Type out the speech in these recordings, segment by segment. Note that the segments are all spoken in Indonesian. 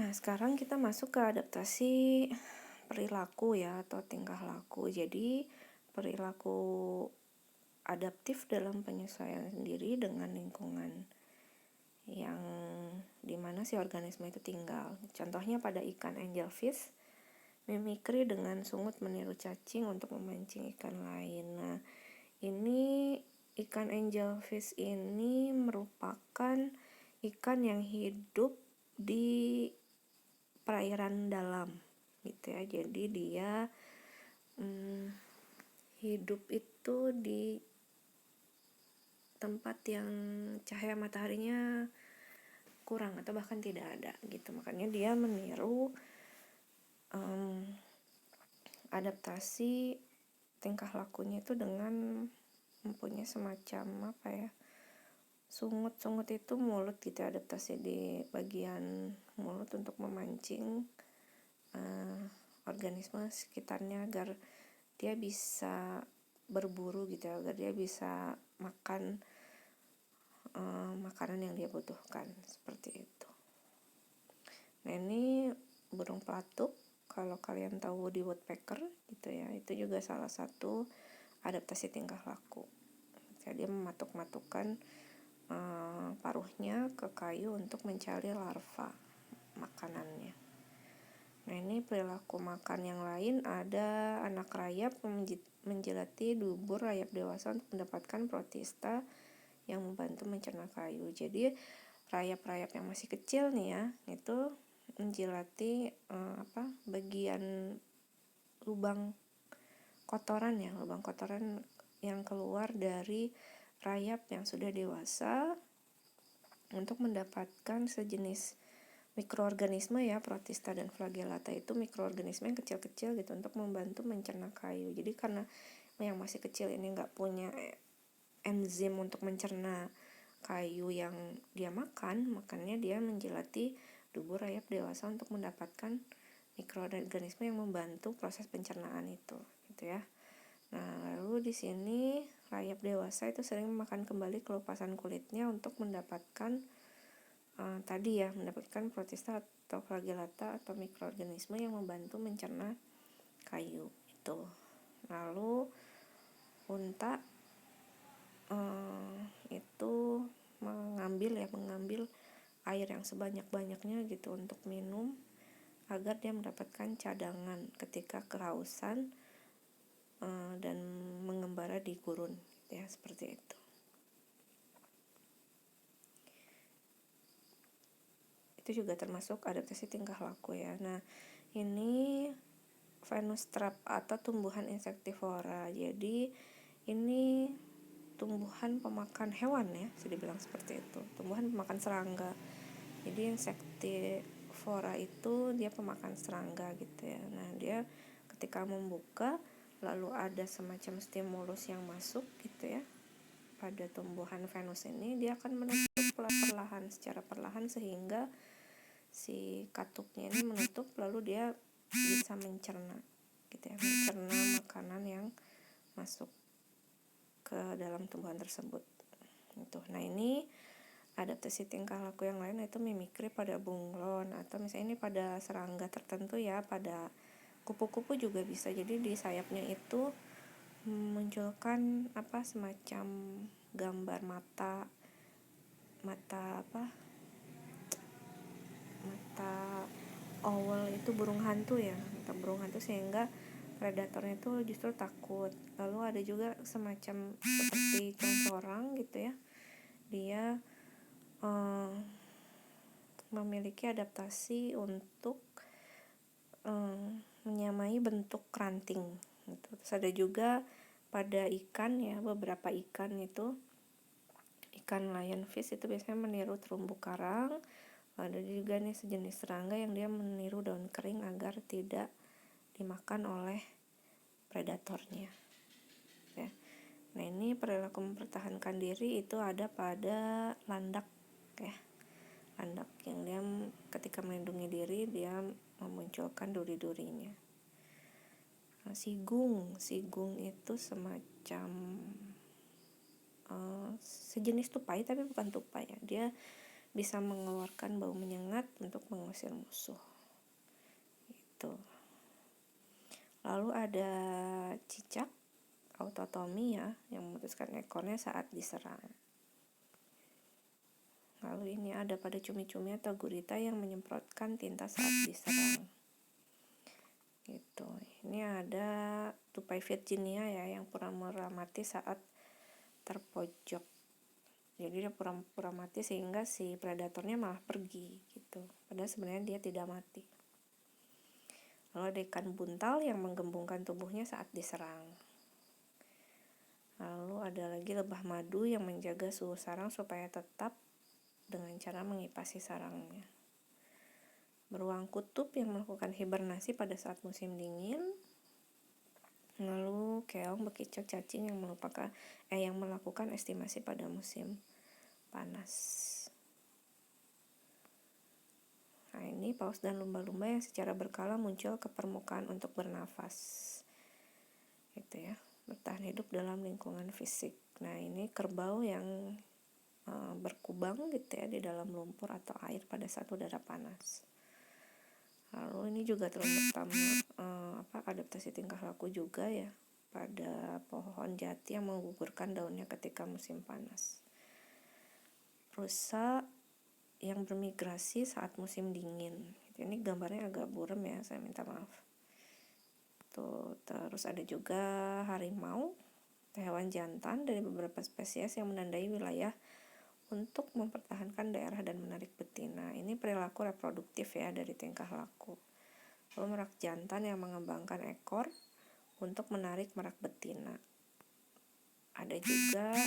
Nah, sekarang kita masuk ke adaptasi perilaku ya atau tingkah laku. Jadi, perilaku adaptif dalam penyesuaian diri dengan lingkungan yang dimana si organisme itu tinggal. Contohnya pada ikan angelfish, mimikri dengan sungut meniru cacing untuk memancing ikan lain. Nah, ini ikan angelfish ini merupakan ikan yang hidup di perairan dalam gitu ya. Jadi dia hidup itu di tempat yang cahaya mataharinya kurang atau bahkan tidak ada gitu. Makanya dia meniru adaptasi tingkah lakunya itu dengan mempunyai semacam sungut itu mulut gitu, adaptasi di bagian mulut untuk memancing organisme sekitarnya agar dia bisa berburu gitu ya, agar dia bisa makan makanan yang dia butuhkan seperti itu. Nah, ini burung pelatuk, kalau kalian tahu Woody Woodpecker gitu ya, itu juga salah satu adaptasi tingkah laku. Jadi dia mematuk-matukan paruhnya ke kayu untuk mencari larva makanannya. Nah, ini perilaku makan yang lain, ada anak rayap menjelati dubur rayap dewasa untuk mendapatkan protista yang membantu mencerna kayu. Jadi rayap-rayap yang masih kecil nih ya, itu menjelati bagian lubang kotoran yang keluar dari rayap yang sudah dewasa untuk mendapatkan sejenis mikroorganisme ya, protista dan flagellata itu mikroorganisme yang kecil-kecil gitu untuk membantu mencerna kayu. Jadi karena yang masih kecil ini nggak punya enzim untuk mencerna kayu yang dia makan, makanya dia menjelati dubur rayap dewasa untuk mendapatkan mikroorganisme yang membantu proses pencernaan itu gitu ya. Nah, lalu di sini rayap dewasa itu sering memakan kembali kelupasan kulitnya untuk mendapatkan mendapatkan protista atau flagellata atau mikroorganisme yang membantu mencerna kayu itu. Lalu unta itu mengambil air yang sebanyak-banyaknya gitu untuk minum agar dia mendapatkan cadangan ketika kehausan dan mengembara di gurun ya, seperti itu. Itu juga termasuk adaptasi tingkah laku ya. Nah, ini Venus trap atau tumbuhan insektivora. Jadi ini tumbuhan pemakan hewan ya, bisa dibilang seperti itu. Tumbuhan pemakan serangga. Jadi insektivora itu dia pemakan serangga gitu ya. Nah, dia ketika membuka lalu ada semacam stimulus yang masuk gitu ya pada tumbuhan Venus ini, dia akan menutup secara perlahan sehingga si katuknya ini menutup, lalu dia bisa mencerna gitu ya, mencerna makanan yang masuk ke dalam tumbuhan tersebut gitu. Nah, ini adaptasi tingkah laku yang lain itu mimikri pada bunglon atau misalnya ini pada serangga tertentu ya, pada kupu-kupu juga bisa. Jadi di sayapnya itu memunculkan semacam gambar mata owl itu burung hantu ya, sehingga predatornya itu justru takut. Lalu ada juga semacam seperti concorang gitu ya, dia memiliki adaptasi untuk menyamai bentuk ranting gitu. Terus ada juga pada ikan ya, beberapa ikan itu, ikan lionfish itu biasanya meniru terumbu karang. Ada juga nih sejenis serangga yang dia meniru daun kering agar tidak dimakan oleh predatornya ya. Nah, ini perilaku mempertahankan diri itu ada pada landak ya. Landak yang dia ketika melindungi diri dia memunculkan duri-durinya. Nah, sigung itu semacam sejenis tupai tapi bukan tupai ya. Dia bisa mengeluarkan bau menyengat untuk mengusir musuh. Itu. Lalu ada cicak autotomi ya, yang memutuskan ekornya saat diserang. Lalu ini ada pada cumi-cumi atau gurita yang menyemprotkan tinta saat diserang. Gitu. Ini ada tupai Virginia ya, yang pura-pura mati saat terpojok. Jadi dia pura-pura mati sehingga si predatornya malah pergi gitu. Padahal sebenarnya dia tidak mati. Lalu ada ikan buntal yang menggembungkan tubuhnya saat diserang. Lalu ada lagi lebah madu yang menjaga suhu sarang supaya tetap dengan cara mengipasi sarangnya. Beruang kutub yang melakukan hibernasi pada saat musim dingin. Lalu keong, bekicot, cacing yang melakukan estimasi pada musim panas. Nah, ini paus dan lumba-lumba yang secara berkala muncul ke permukaan untuk bernafas. Gitu ya, bertahan hidup dalam lingkungan fisik. Nah, ini kerbau yang berkubang gitu ya di dalam lumpur atau air pada saat udara panas. Lalu ini juga terutama adaptasi tingkah laku juga ya pada pohon jati yang menggugurkan daunnya ketika musim panas. Rusa yang bermigrasi saat musim dingin. Ini gambarnya agak buram ya, saya minta maaf. Tuh, terus ada juga harimau, hewan jantan dari beberapa spesies yang menandai wilayah untuk mempertahankan daerah dan menarik betina. Ini perilaku reproduktif ya dari tingkah laku. Lalu merak jantan yang mengembangkan ekor untuk menarik merak betina. Ada juga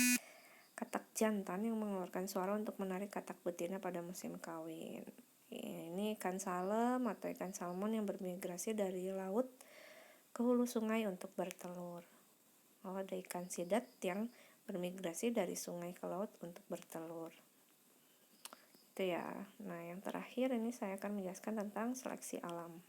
katak jantan yang mengeluarkan suara untuk menarik katak betina pada musim kawin. Ini ikan salem atau ikan salmon yang bermigrasi dari laut ke hulu sungai untuk bertelur. Lalu ada ikan sidat yang bermigrasi dari sungai ke laut untuk bertelur. Itu ya. Nah, yang terakhir ini saya akan menjelaskan tentang seleksi alam.